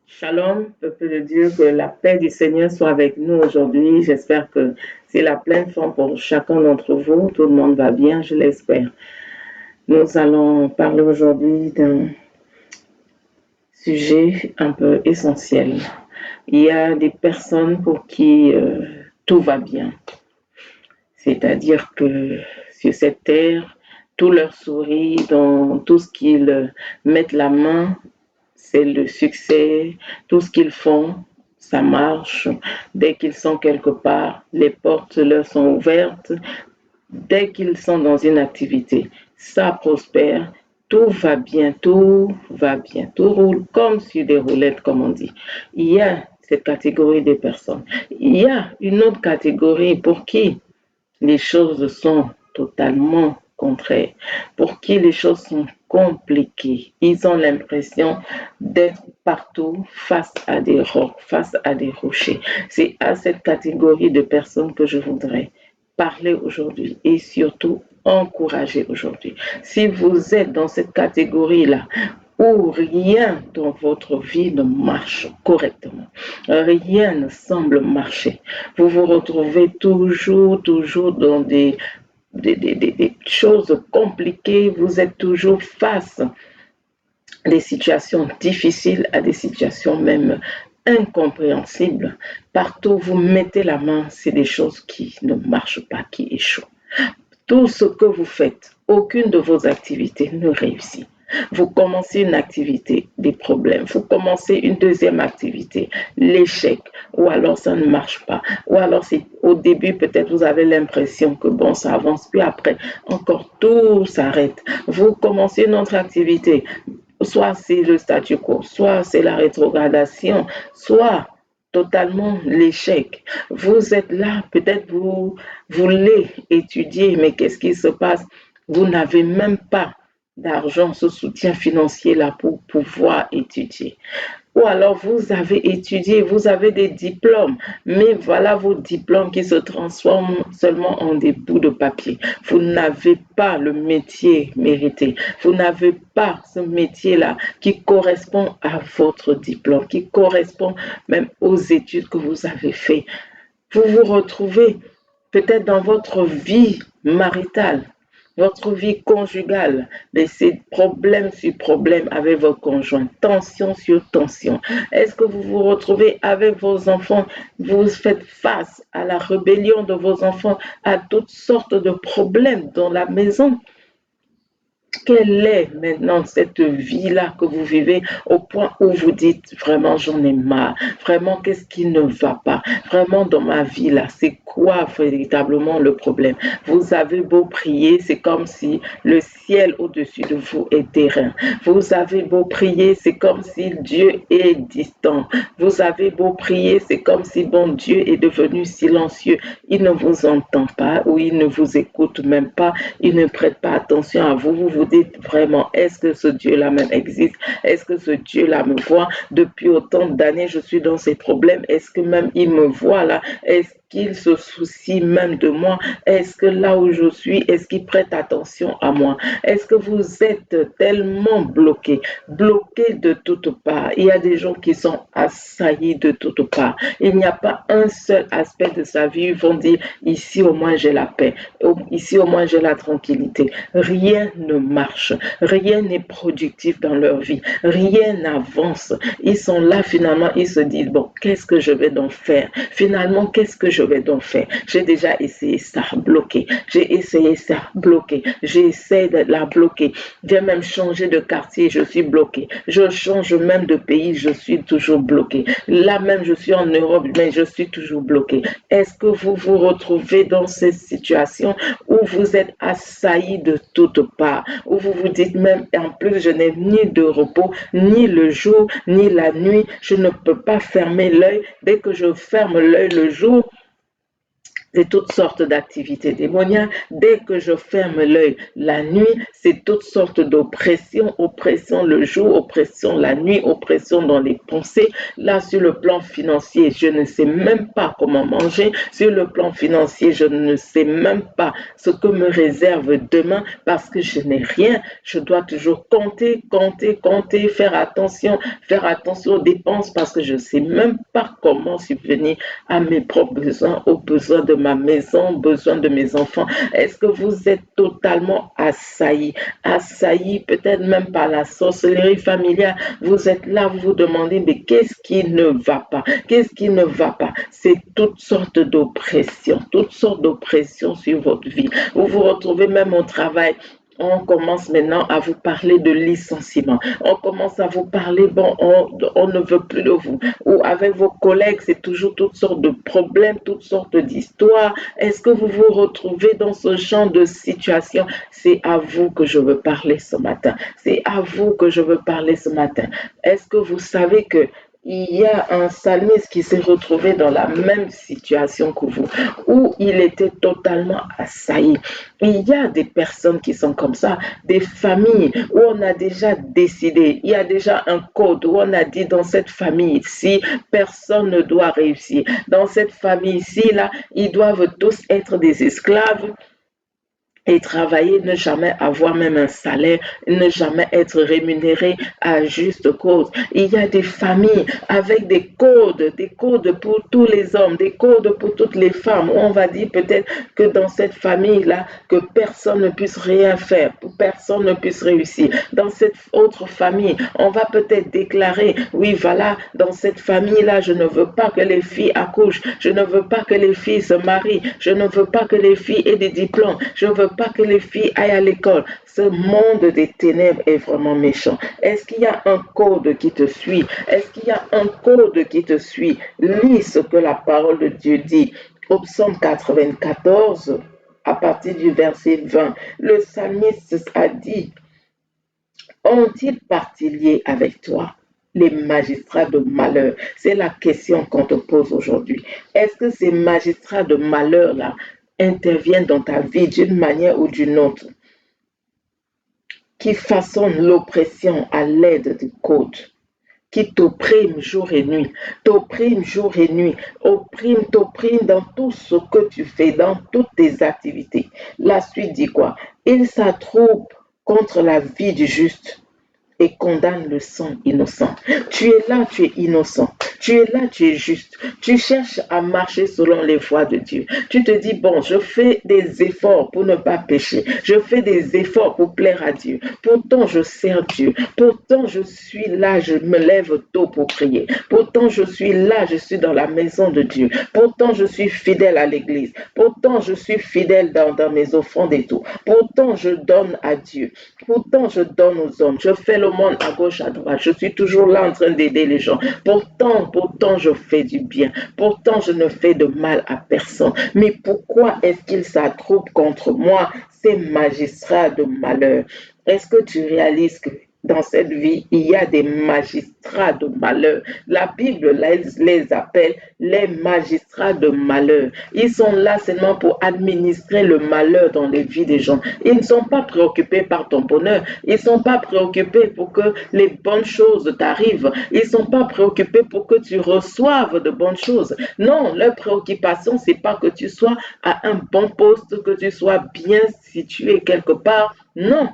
Shalom, peuple de Dieu, que la paix du Seigneur soit avec nous aujourd'hui. J'espère que c'est la pleine forme pour chacun d'entre vous. Tout le monde va bien, je l'espère. Nous allons parler aujourd'hui d'un sujet un peu essentiel. Il y a des personnes pour qui tout va bien. C'est-à-dire que sur cette terre, tout leur sourit dans tout ce qu'ils mettent la main, c'est le succès, tout ce qu'ils font, ça marche. Dès qu'ils sont quelque part, les portes leur sont ouvertes. Dès qu'ils sont dans une activité, ça prospère, tout va bien, tout roule comme sur des roulettes, comme on dit. Il y a cette catégorie de personnes. Il y a une autre catégorie pour qui les choses sont totalement contraires, pour qui les choses sont compliquées. Ils ont l'impression d'être partout face à des rocs, face à des rochers. C'est à cette catégorie de personnes que je voudrais parler aujourd'hui et surtout encourager aujourd'hui. Si vous êtes dans cette catégorie-là, où rien dans votre vie ne marche correctement, rien ne semble marcher, vous vous retrouvez toujours dans des choses compliquées, vous êtes toujours face à des situations difficiles, à des situations même incompréhensibles. Partout où vous mettez la main, c'est des choses qui ne marchent pas, qui échouent. Tout ce que vous faites, aucune de vos activités ne réussit. Vous commencez une activité, des problèmes. Vous commencez une deuxième activité, l'échec. Ou alors ça ne marche pas. Ou alors c'est au début, peut-être vous avez l'impression que bon, ça avance. Puis après, encore tout s'arrête. Vous commencez une autre activité. Soit c'est le statu quo, soit c'est la rétrogradation, soit totalement l'échec. Vous êtes là, peut-être vous voulez étudier, mais qu'est-ce qui se passe? Vous n'avez même pas d'argent, ce soutien financier là pour pouvoir étudier. Ou alors vous avez étudié, vous avez des diplômes, mais voilà vos diplômes qui se transforment seulement en des bouts de papier. Vous n'avez pas le métier mérité. Vous n'avez pas ce métier-là qui correspond à votre diplôme, qui correspond même aux études que vous avez faites. Vous vous retrouvez peut-être dans votre vie maritale, votre vie conjugale, mais c'est problème sur problème avec votre conjoint, tension sur tension. Est-ce que vous vous retrouvez avec vos enfants, vous faites face à la rébellion de vos enfants, à toutes sortes de problèmes dans la maison? Quelle est maintenant cette vie-là que vous vivez au point où vous dites vraiment j'en ai marre, vraiment qu'est-ce qui ne va pas, vraiment dans ma vie là, c'est quoi véritablement le problème? Vous avez beau prier, c'est comme si le ciel au-dessus de vous est terrain. Vous avez beau prier, c'est comme si Dieu est distant. Vous avez beau prier, c'est comme si bon Dieu est devenu silencieux. Il ne vous entend pas ou il ne vous écoute même pas, il ne prête pas attention à vous. Vous vous dites vraiment, est-ce que ce Dieu-là même existe? Est-ce que ce Dieu-là me voit? Depuis autant d'années, je suis dans ces problèmes. Est-ce que même il me voit là? Est-ce qu'il se soucie même de moi? Est-ce que là où je suis, est-ce qu'il prête attention à moi? Est-ce que vous êtes tellement bloqué de toutes parts? Il y a des gens qui sont assaillis de toutes parts. Il n'y a pas un seul aspect de sa vie où ils vont dire, ici au moins j'ai la paix, ici au moins j'ai la tranquillité. Rien ne marche, rien n'est productif dans leur vie, rien n'avance. Ils sont là finalement, ils se disent, bon, qu'est-ce que je vais donc faire? Finalement, qu'est-ce que je vais donc faire? J'ai déjà essayé ça, bloqué. J'ai essayé ça, bloqué. J'ai essayé de la bloquer. J'ai même changé de quartier, je suis bloqué. Je change même de pays, je suis toujours bloqué. Là même, je suis en Europe, mais je suis toujours bloqué. Est-ce que vous vous retrouvez dans cette situation où vous êtes assailli de toutes parts, où vous vous dites même, en plus, je n'ai ni de repos, ni le jour, ni la nuit, je ne peux pas fermer l'œil. Dès que je ferme l'œil le jour, c'est toutes sortes d'activités démoniaques. Dès que je ferme l'œil la nuit, c'est toutes sortes d'oppressions, oppression le jour, oppression la nuit, oppression dans les pensées. Là, sur le plan financier, je ne sais même pas comment manger. Sur le plan financier, je ne sais même pas ce que me réserve demain parce que je n'ai rien. Je dois toujours compter, compter, compter, faire attention aux dépenses parce que je ne sais même pas comment subvenir à mes propres besoins, aux besoins de ma maison, aux besoins de mes enfants. Est-ce que vous êtes totalement assailli peut-être même par la sorcellerie familiale? Vous êtes là, vous vous demandez, mais qu'est-ce qui ne va pas? Qu'est-ce qui ne va pas? C'est toutes sortes d'oppressions sur votre vie. Vous vous retrouvez même au travail. On commence maintenant à vous parler de licenciement. On commence à vous parler, bon, on ne veut plus de vous. Ou avec vos collègues, c'est toujours toutes sortes de problèmes, toutes sortes d'histoires. Est-ce que vous vous retrouvez dans ce genre de situation? C'est à vous que je veux parler ce matin. C'est à vous que je veux parler ce matin. Est-ce que vous savez que il y a un psalmiste qui s'est retrouvé dans la même situation que vous, où il était totalement assailli. Il y a des personnes qui sont comme ça, des familles où on a déjà décidé, il y a déjà un code où on a dit dans cette famille ici, personne ne doit réussir. Dans cette famille ici, là, ils doivent tous être des esclaves et travailler, ne jamais avoir même un salaire, ne jamais être rémunéré à juste cause. Il y a des familles avec des codes pour tous les hommes, des codes pour toutes les femmes. On va dire peut-être que dans cette famille-là, que personne ne puisse rien faire, que personne ne puisse réussir. Dans cette autre famille, on va peut-être déclarer, oui, voilà, dans cette famille-là, je ne veux pas que les filles accouchent, je ne veux pas que les filles se marient, je ne veux pas que les filles aient des diplômes, je ne veux pas que les filles aillent à l'école. Ce monde des ténèbres est vraiment méchant. Est-ce qu'il y a un code qui te suit? Est-ce qu'il y a un code qui te suit? Lis ce que la parole de Dieu dit. Au psaume 94, à partir du verset 20, le psalmiste a dit, ont-ils partie liée avec toi? Les magistrats de malheur. C'est la question qu'on te pose aujourd'hui. Est-ce que ces magistrats de malheur-là interviennent dans ta vie d'une manière ou d'une autre, qui façonnent l'oppression à l'aide du code, qui t'oppriment jour et nuit, t'oppriment dans tout ce que tu fais, dans toutes tes activités. La suite dit quoi? Ils s'attroupent contre la vie du juste et condamne le sang innocent. Tu es là, tu es innocent. Tu es là, tu es juste. Tu cherches à marcher selon les voies de Dieu. Tu te dis, bon, je fais des efforts pour ne pas pécher. Je fais des efforts pour plaire à Dieu. Pourtant, je sers Dieu. Pourtant, je suis là, je me lève tôt pour prier. Pourtant, je suis là, je suis dans la maison de Dieu. Pourtant, je suis fidèle à l'église. Pourtant, je suis fidèle dans mes offrandes et tout. Pourtant, je donne à Dieu. Pourtant, je donne aux hommes. Je fais le monde à gauche, à droite. Je suis toujours là en train d'aider les gens. Pourtant, je fais du bien. Pourtant, je ne fais de mal à personne. Mais pourquoi est-ce qu'ils s'attroupent contre moi, ces magistrats de malheur? Est-ce que tu réalises que dans cette vie, il y a des magistrats de malheur? La Bible les appelle les magistrats de malheur. Ils sont là seulement pour administrer le malheur dans les vies des gens. Ils ne sont pas préoccupés par ton bonheur. Ils ne sont pas préoccupés pour que les bonnes choses t'arrivent. Ils ne sont pas préoccupés pour que tu reçoives de bonnes choses. Non, leur préoccupation, c'est pas que tu sois à un bon poste, que tu sois bien situé quelque part. Non,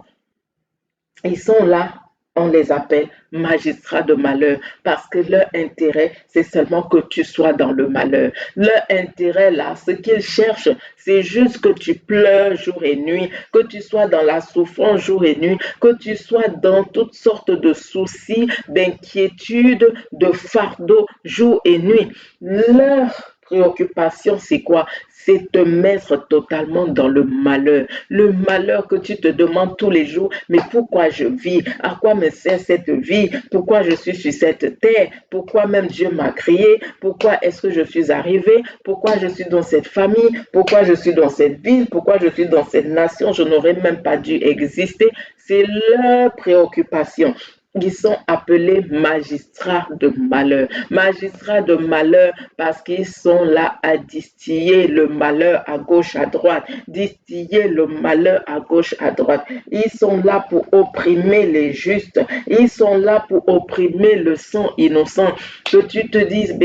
ils sont là, on les appelle magistrats de malheur parce que leur intérêt, c'est seulement que tu sois dans le malheur. Leur intérêt là, ce qu'ils cherchent, c'est juste que tu pleures jour et nuit, que tu sois dans la souffrance jour et nuit, que tu sois dans toutes sortes de soucis, d'inquiétudes, de fardeaux jour et nuit. Leur préoccupation, c'est quoi? C'est te mettre totalement dans le malheur. Le malheur que tu te demandes tous les jours, mais pourquoi je vis? À quoi me sert cette vie? Pourquoi je suis sur cette terre? Pourquoi même Dieu m'a créé? Pourquoi est-ce que je suis arrivé? Pourquoi je suis dans cette famille? Pourquoi je suis dans cette ville? Pourquoi je suis dans cette nation? Je n'aurais même pas dû exister. C'est leur préoccupation. ils sont appelés magistrats de malheur. Magistrats de malheur parce qu'ils sont là à distiller le malheur à gauche, à droite. Distiller le malheur à gauche, à droite. Ils sont là pour opprimer les justes. Ils sont là pour opprimer le sang innocent. Que tu te dises,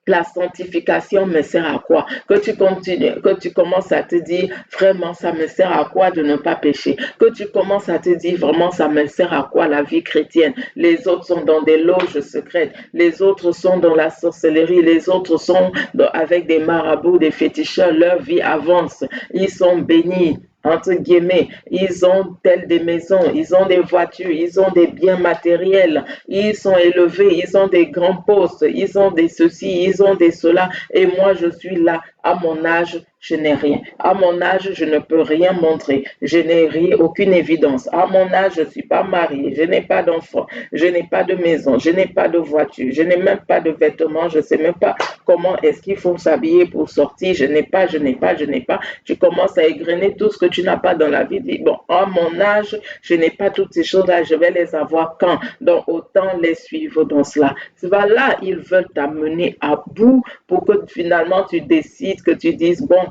la sanctification me sert à quoi? Que tu continues, que tu commences à te dire, vraiment, ça me sert à quoi de ne pas pécher? Que tu commences à te dire, vraiment, ça me sert à quoi la vie chrétienne? Les autres sont dans des loges secrètes, les autres sont dans la sorcellerie, les autres sont avec des marabouts, des féticheurs, leur vie avance, ils sont bénis, entre guillemets, ils ont telles des maisons, ils ont des voitures, ils ont des biens matériels, ils sont élevés, ils ont des grands postes, ils ont des ceci, ils ont des cela, et moi je suis là, à mon âge, je n'ai rien. À mon âge, je ne peux rien montrer. Je n'ai aucune évidence. À mon âge, je ne suis pas mariée, je n'ai pas d'enfant, je n'ai pas de maison, je n'ai pas de voiture, je n'ai même pas de vêtements, je ne sais même pas comment est-ce qu'il faut s'habiller pour sortir. Je n'ai pas, je n'ai pas, je n'ai pas. Tu commences à égrener tout ce que tu n'as pas dans la vie. Dis, bon, à mon âge, je n'ai pas toutes ces choses-là, je vais les avoir quand? Donc, autant les suivre dans cela. Voilà, ils veulent t'amener à bout pour que finalement tu décides, que tu dises, bon,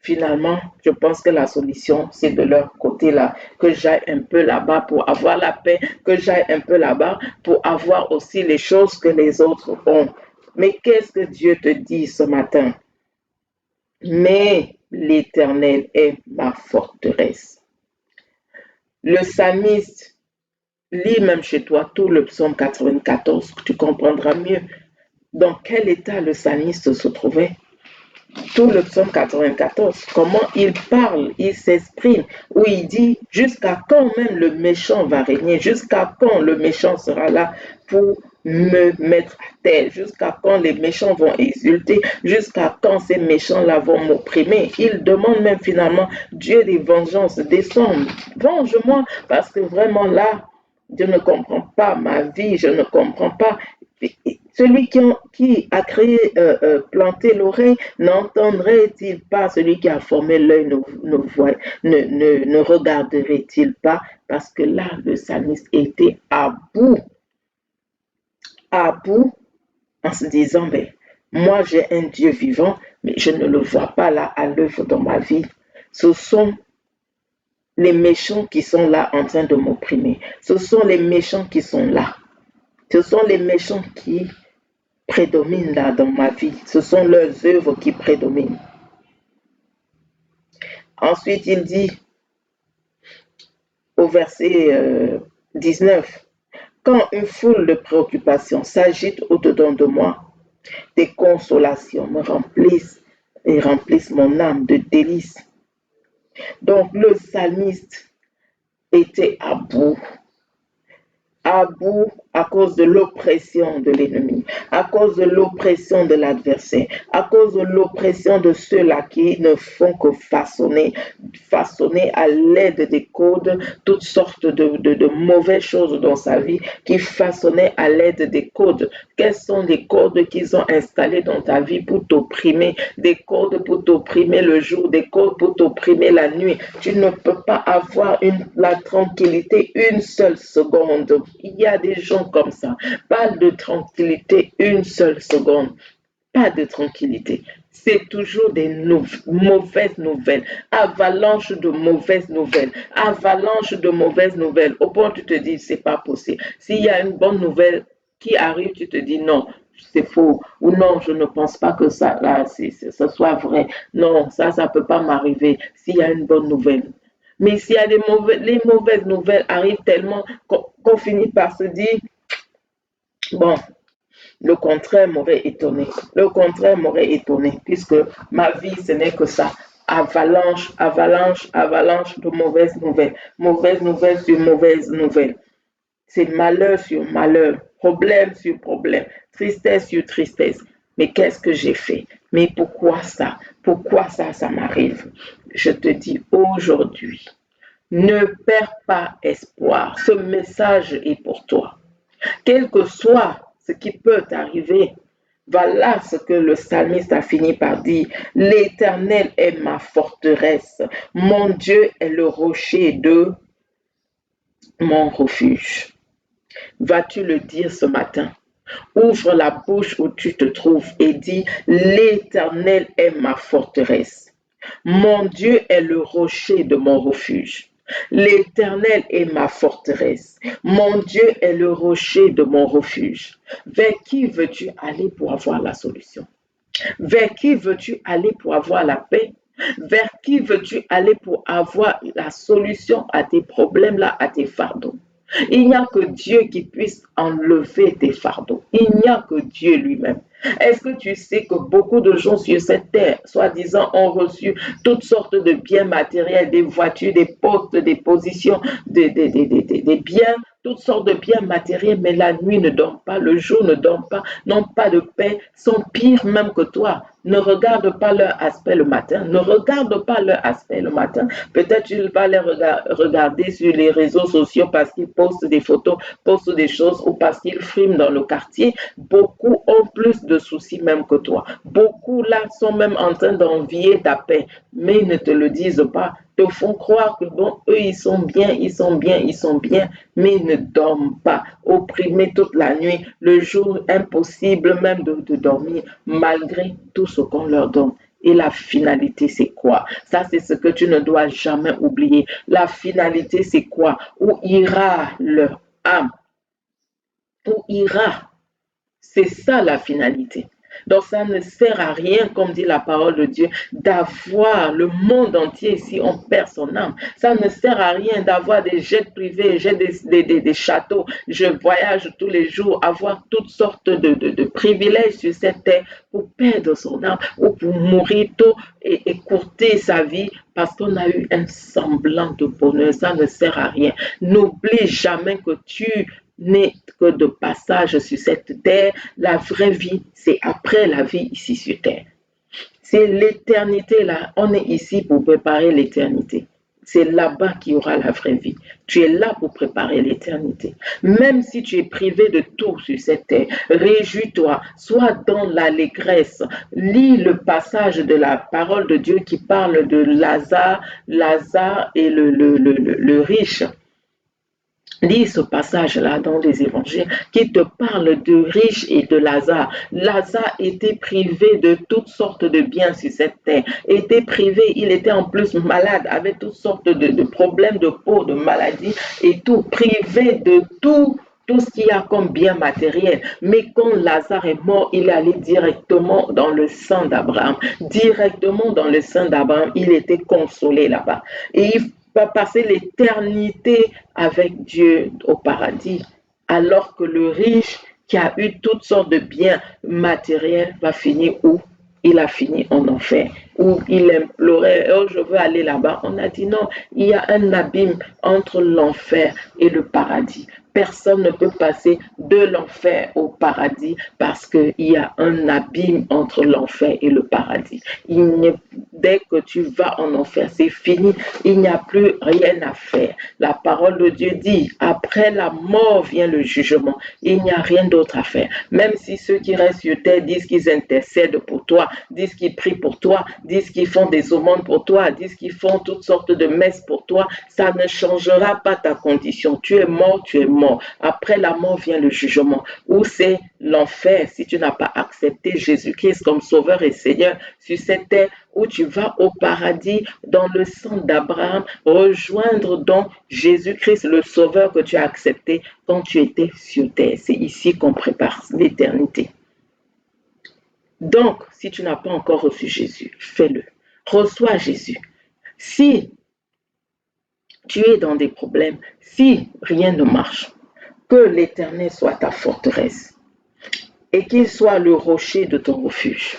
finalement, je pense que la solution, c'est de leur côté là, que j'aille un peu là-bas pour avoir la paix, que j'aille un peu là-bas pour avoir aussi les choses que les autres ont. Mais qu'est-ce que Dieu te dit ce matin? Mais l'Éternel est ma forteresse. Le psalmiste, lis même chez toi tout le psaume 94, tu comprendras mieux dans quel état le psalmiste se trouvait. Tout le psaume 94, comment il parle, il s'exprime, où il dit jusqu'à quand même le méchant va régner, jusqu'à quand le méchant sera là pour me mettre à terre, jusqu'à quand les méchants vont exulter, jusqu'à quand ces méchants-là vont m'opprimer. Il demande même finalement, Dieu des vengeances, descend, venge-moi, parce que vraiment là, je ne comprends pas ma vie, je ne comprends pas. Celui qui a créé, planté l'oreille, n'entendrait-il pas? Celui qui a formé l'œil ne regarderait-il pas? Parce que là, le psalmiste était à bout, en se disant, ben, moi j'ai un Dieu vivant, mais je ne le vois pas là à l'œuvre dans ma vie. Ce sont les méchants qui sont là en train de m'opprimer. Ce sont les méchants qui sont là. Ce sont les méchants qui prédominent là dans ma vie. Ce sont leurs œuvres qui prédominent. Ensuite, il dit au verset 19, quand une foule de préoccupations s'agite au-dedans de moi, des consolations me remplissent et remplissent mon âme de délices. Donc le psalmiste était à bout à cause de l'oppression de l'ennemi, à cause de l'oppression de l'adversaire, à cause de l'oppression de ceux-là qui ne font que façonner à l'aide des codes toutes sortes de mauvaises choses dans sa vie, qui façonnaient à l'aide des codes. Quels sont les codes qu'ils ont installés dans ta vie pour t'opprimer? Des codes pour t'opprimer le jour, des codes pour t'opprimer la nuit. Tu ne peux pas avoir la tranquillité une seule seconde. Il y a des gens comme ça. Pas de tranquillité une seule seconde. Pas de tranquillité. C'est toujours des mauvaises nouvelles, avalanche de mauvaises nouvelles, avalanche de mauvaises nouvelles. Au point où tu te dis, c'est pas possible. S'il y a une bonne nouvelle qui arrive, tu te dis non, c'est faux. Ou non, je ne pense pas que ça, là, ce soit vrai. Non, ça peut pas m'arriver s'il y a une bonne nouvelle. Mais s'il y a les mauvaises nouvelles arrivent tellement qu'on finit par se dire, bon, le contraire m'aurait étonné. Le contraire m'aurait étonné, puisque ma vie, ce n'est que ça. Avalanche, avalanche, avalanche de mauvaises nouvelles. Mauvaises nouvelles sur mauvaises nouvelles. C'est malheur sur malheur, problème sur problème, tristesse sur tristesse. Mais qu'est-ce que j'ai fait? Mais pourquoi ça? Pourquoi ça m'arrive? Je te dis aujourd'hui, ne perds pas espoir. Ce message est pour toi. Quel que soit ce qui peut t'arriver, voilà ce que le psalmiste a fini par dire. L'Éternel est ma forteresse. Mon Dieu est le rocher de mon refuge. Vas-tu le dire ce matin? Ouvre la bouche où tu te trouves et dis, l'Éternel est ma forteresse. Mon Dieu est le rocher de mon refuge. L'Éternel est ma forteresse. Mon Dieu est le rocher de mon refuge. Vers qui veux-tu aller pour avoir la solution? Vers qui veux-tu aller pour avoir la paix? Vers qui veux-tu aller pour avoir la solution à tes problèmes là, à tes fardeaux? Il n'y a que Dieu qui puisse enlever tes fardeaux. Il n'y a que Dieu lui-même. Est-ce que tu sais que beaucoup de gens sur cette terre, soi-disant, ont reçu toutes sortes de biens matériels, des voitures, des postes, des positions, des biens, toutes sortes de biens matériels, mais la nuit ne dort pas, le jour ne dort pas, n'ont pas de paix, sont pires même que toi. Ne regarde pas leur aspect le matin. Ne regarde pas leur aspect le matin. Peut-être tu vas les regarder sur les réseaux sociaux parce qu'ils postent des photos, postent des choses ou parce qu'ils friment dans le quartier. Beaucoup ont plus de soucis même que toi. Beaucoup là sont même en train d'envier ta paix, mais ils ne te le disent pas. Te font croire que bon, eux ils sont bien, ils sont bien, ils sont bien, mais ils ne dorment pas, opprimés toute la nuit, le jour impossible même de dormir, malgré tout ce qu'on leur donne. Et la finalité, c'est quoi? Ça, c'est ce que tu ne dois jamais oublier. La finalité, c'est quoi? Où ira leur âme? Où ira? C'est ça la finalité. Donc ça ne sert à rien, comme dit la parole de Dieu, d'avoir le monde entier si on perd son âme. Ça ne sert à rien d'avoir des jets privés, des châteaux. Je voyage tous les jours, avoir toutes sortes de privilèges sur cette terre pour perdre son âme ou pour mourir tôt et écourter sa vie parce qu'on a eu un semblant de bonheur. Ça ne sert à rien. N'oublie jamais que tu n'est que de passage sur cette terre. La vraie vie, c'est après la vie ici sur terre. C'est l'éternité là. On est ici pour préparer l'éternité. C'est là-bas qu'il y aura la vraie vie. Tu es là pour préparer l'éternité. Même si tu es privé de tout sur cette terre, réjouis-toi, sois dans l'allégresse. Lis le passage de la parole de Dieu qui parle de Lazare et le riche. Lis ce passage-là dans les évangiles qui te parle de riches et de Lazare. Lazare était privé de toutes sortes de biens sur cette terre. Était privé, il était en plus malade, avait toutes sortes de problèmes de peau, de maladies et tout, privé de tout ce qu'il y a comme bien matériel. Mais quand Lazare est mort, il allait directement dans le sein d'Abraham. Directement dans le sein d'Abraham, il était consolé là-bas. Et il va passer l'éternité avec Dieu au paradis, alors que le riche qui a eu toutes sortes de biens matériels va finir où? Il a fini en enfer, où il implorait, oh, je veux aller là-bas. On a dit non, il y a un abîme entre l'enfer et le paradis. Personne ne peut passer de l'enfer au paradis parce qu'il y a un abîme entre l'enfer et le paradis. Dès que tu vas en enfer, c'est fini. Il n'y a plus rien à faire. La parole de Dieu dit, après la mort vient le jugement. Il n'y a rien d'autre à faire. Même si ceux qui restent sur terre disent qu'ils intercèdent pour toi, disent qu'ils prient pour toi, disent qu'ils font des aumônes pour toi, disent qu'ils font toutes sortes de messes pour toi, ça ne changera pas ta condition. Tu es mort, tu es mort. Après la mort vient le jugement, où c'est l'enfer si tu n'as pas accepté Jésus-Christ comme Sauveur et Seigneur sur cette terre, où tu vas au paradis dans le sang d'Abraham, rejoindre donc Jésus-Christ, le Sauveur que tu as accepté quand tu étais sur terre. C'est ici qu'on prépare l'éternité. Donc, si tu n'as pas encore reçu Jésus, fais-le. Reçois Jésus. Si tu es dans des problèmes, si rien ne marche, que l'Éternel soit ta forteresse et qu'il soit le rocher de ton refuge.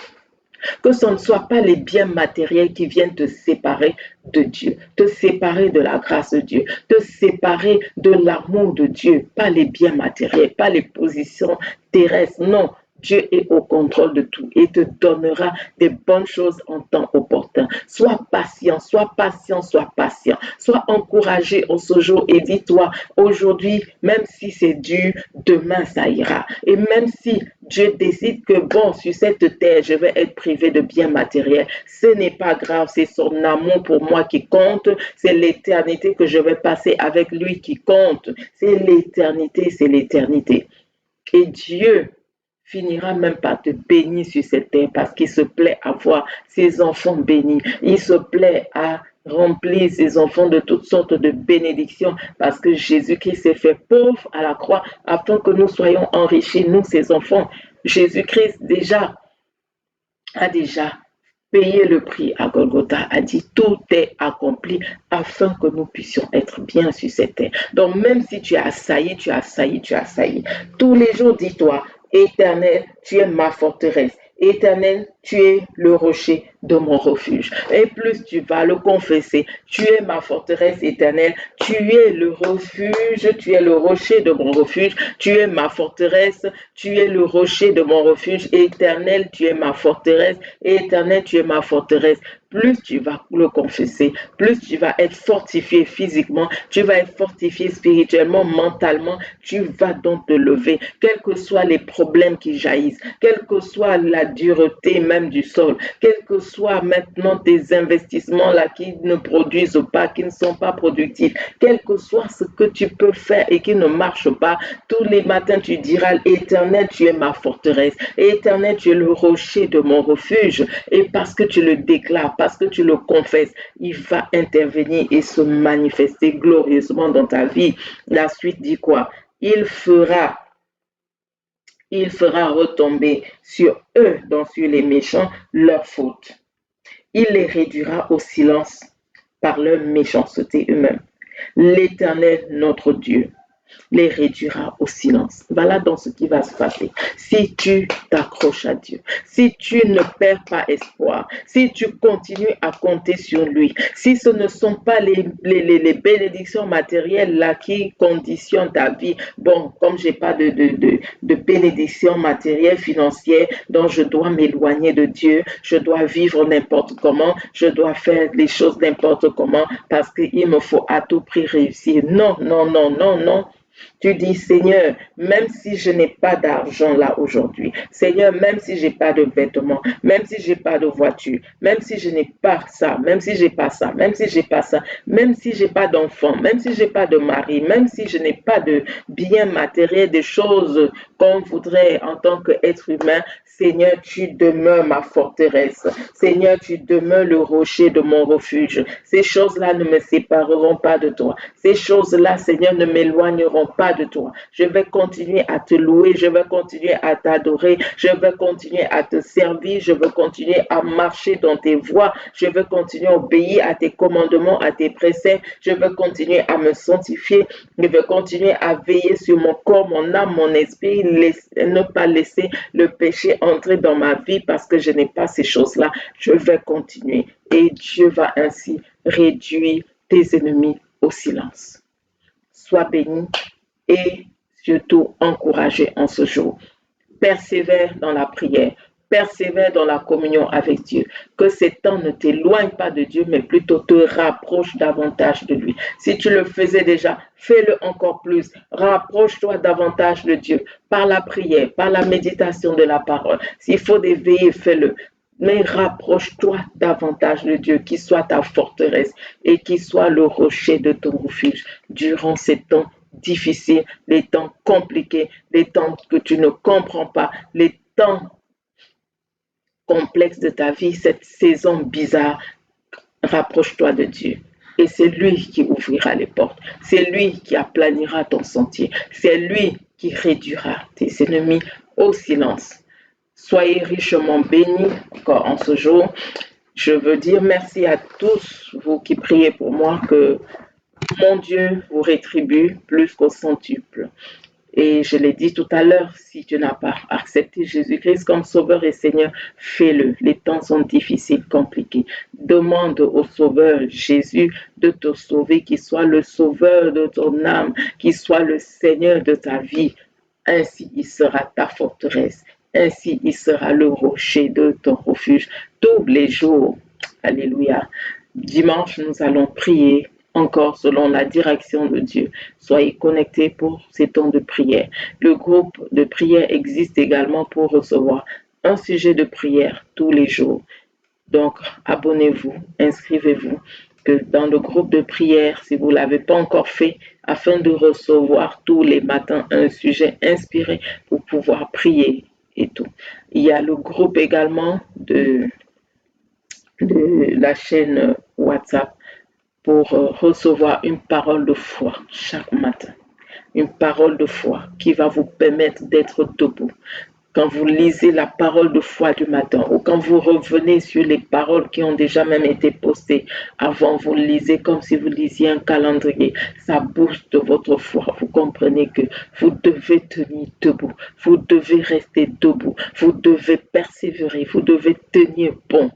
Que ce ne soit pas les biens matériels qui viennent te séparer de Dieu, te séparer de la grâce de Dieu, te séparer de l'amour de Dieu, pas les biens matériels, pas les positions terrestres, non. Dieu est au contrôle de tout et te donnera des bonnes choses en temps opportun. Sois patient, sois patient, sois patient. Sois encouragé en ce jour et dis-toi, aujourd'hui, même si c'est dur, demain ça ira. Et même si Dieu décide que bon, sur cette terre, je vais être privé de biens matériels. Ce n'est pas grave, c'est son amour pour moi qui compte, c'est l'éternité que je vais passer avec lui qui compte. C'est l'éternité, c'est l'éternité. Et Dieu finira même par te bénir sur cette terre parce qu'il se plaît à voir ses enfants bénis. Il se plaît à remplir ses enfants de toutes sortes de bénédictions parce que Jésus-Christ s'est fait pauvre à la croix afin que nous soyons enrichis, nous, ses enfants. Jésus-Christ a déjà payé le prix à Golgotha, a dit tout est accompli afin que nous puissions être bien sur cette terre. Donc même si tu as assailli, tu as assailli, tu as assailli, tous les jours dis-toi, Éternel, tu es ma forteresse. Éternel, tu es le rocher de mon refuge. Et plus tu vas le confesser, tu es ma forteresse éternelle, tu es le refuge, tu es le rocher de mon refuge, tu es ma forteresse, tu es le rocher de mon refuge, éternel, tu es ma forteresse, éternel, tu es ma forteresse. Plus tu vas le confesser, plus tu vas être fortifié physiquement, tu vas être fortifié spirituellement, mentalement, tu vas donc te lever, quels que soient les problèmes qui jaillissent, quelle que soit la dureté même du sol, quels que soient maintenant tes investissements là qui ne produisent pas, qui ne sont pas productifs, quel que soit ce que tu peux faire et qui ne marche pas, tous les matins tu diras, Éternel, tu es ma forteresse, Éternel, tu es le rocher de mon refuge, et parce que tu le déclares, parce que tu le confesses, il va intervenir et se manifester glorieusement dans ta vie. La suite dit quoi? Il fera retomber sur eux, donc sur les méchants, leurs fautes. Il les réduira au silence par leur méchanceté eux-mêmes. L'Éternel, notre Dieu, les réduira au silence. Voilà donc ce qui va se passer. Si tu t'accroches à Dieu, si tu ne perds pas espoir, si tu continues à compter sur lui, si ce ne sont pas les bénédictions matérielles là qui conditionnent ta vie, bon, comme j'ai pas de bénédictions matérielles, financières, donc je dois m'éloigner de Dieu, je dois vivre n'importe comment, je dois faire les choses n'importe comment parce qu'il me faut à tout prix réussir. Non, non, non, non, non. Tu dis, Seigneur, même si je n'ai pas d'argent là aujourd'hui, Seigneur, même si j'ai pas de vêtements, même si j'ai pas de voiture, même si je n'ai pas ça, même si j'ai pas ça, même si j'ai pas ça, même si j'ai pas d'enfant, même si j'ai pas de mari, même si je n'ai pas de biens matériels, des choses qu'on voudrait en tant qu'être humain, Seigneur, tu demeures ma forteresse. Seigneur, tu demeures le rocher de mon refuge. Ces choses-là ne me sépareront pas de toi. Ces choses-là, Seigneur, ne m'éloigneront pas de toi. Je vais continuer à te louer, je vais continuer à t'adorer, je vais continuer à te servir, je vais continuer à marcher dans tes voies, je vais continuer à obéir à tes commandements, à tes préceptes, je vais continuer à me sanctifier, je vais continuer à veiller sur mon corps, mon âme, mon esprit, ne pas laisser le péché entrer dans ma vie parce que je n'ai pas ces choses-là. Je vais continuer et Dieu va ainsi réduire tes ennemis au silence. Sois béni et surtout encouragé en ce jour. Persévère dans la prière, persévère dans la communion avec Dieu. Que ces temps ne t'éloignent pas de Dieu, mais plutôt te rapprochent davantage de lui. Si tu le faisais déjà, fais-le encore plus. Rapproche-toi davantage de Dieu par la prière, par la méditation de la parole. S'il faut des veillées, fais-le. Mais rapproche-toi davantage de Dieu, qui soit ta forteresse et qui soit le rocher de ton refuge durant ces temps difficiles, les temps compliqués, les temps que tu ne comprends pas, les temps complexes de ta vie, cette saison bizarre. Rapproche-toi de Dieu. Et c'est lui qui ouvrira les portes. C'est lui qui aplanira ton sentier. C'est lui qui réduira tes ennemis au silence. Soyez richement bénis encore en ce jour. Je veux dire merci à tous vous qui priez pour moi, que mon Dieu vous rétribue plus qu'au centuple. Et je l'ai dit tout à l'heure, si tu n'as pas accepté Jésus-Christ comme Sauveur et Seigneur, fais-le. Les temps sont difficiles, compliqués. Demande au Sauveur Jésus de te sauver, qu'il soit le Sauveur de ton âme, qu'il soit le Seigneur de ta vie. Ainsi, il sera ta forteresse. Ainsi, il sera le rocher de ton refuge tous les jours. Alléluia. Dimanche, nous allons prier encore selon la direction de Dieu. Soyez connectés pour ces temps de prière. Le groupe de prière existe également pour recevoir un sujet de prière tous les jours. Donc, abonnez-vous, inscrivez-vous que dans le groupe de prière, si vous ne l'avez pas encore fait, afin de recevoir tous les matins un sujet inspiré pour pouvoir prier et tout. Il y a le groupe également de la chaîne WhatsApp pour recevoir une parole de foi chaque matin. Une parole de foi qui va vous permettre d'être debout. Quand vous lisez la parole de foi du matin ou quand vous revenez sur les paroles qui ont déjà même été postées avant, vous lisez comme si vous lisiez un calendrier. Ça booste de votre foi. Vous comprenez que vous devez tenir debout. Vous devez rester debout. Vous devez persévérer. Vous devez tenir bon.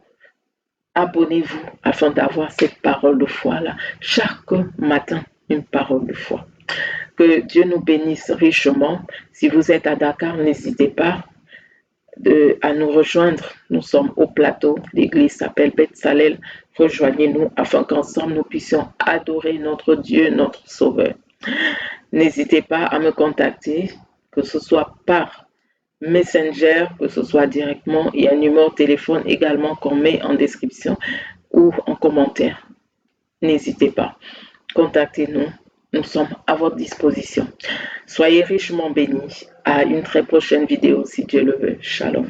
Abonnez-vous afin d'avoir cette parole de foi-là. Chaque matin, une parole de foi. Que Dieu nous bénisse richement. Si vous êtes à Dakar, n'hésitez pas à nous rejoindre. Nous sommes au plateau. L'église s'appelle Beth Salel. Rejoignez-nous afin qu'ensemble nous puissions adorer notre Dieu, notre Sauveur. N'hésitez pas à me contacter, que ce soit par Messenger, que ce soit directement. Il y a un numéro de téléphone également qu'on met en description ou en commentaire. N'hésitez pas. Contactez-nous. Nous sommes à votre disposition. Soyez richement bénis. À une très prochaine vidéo si Dieu le veut. Shalom.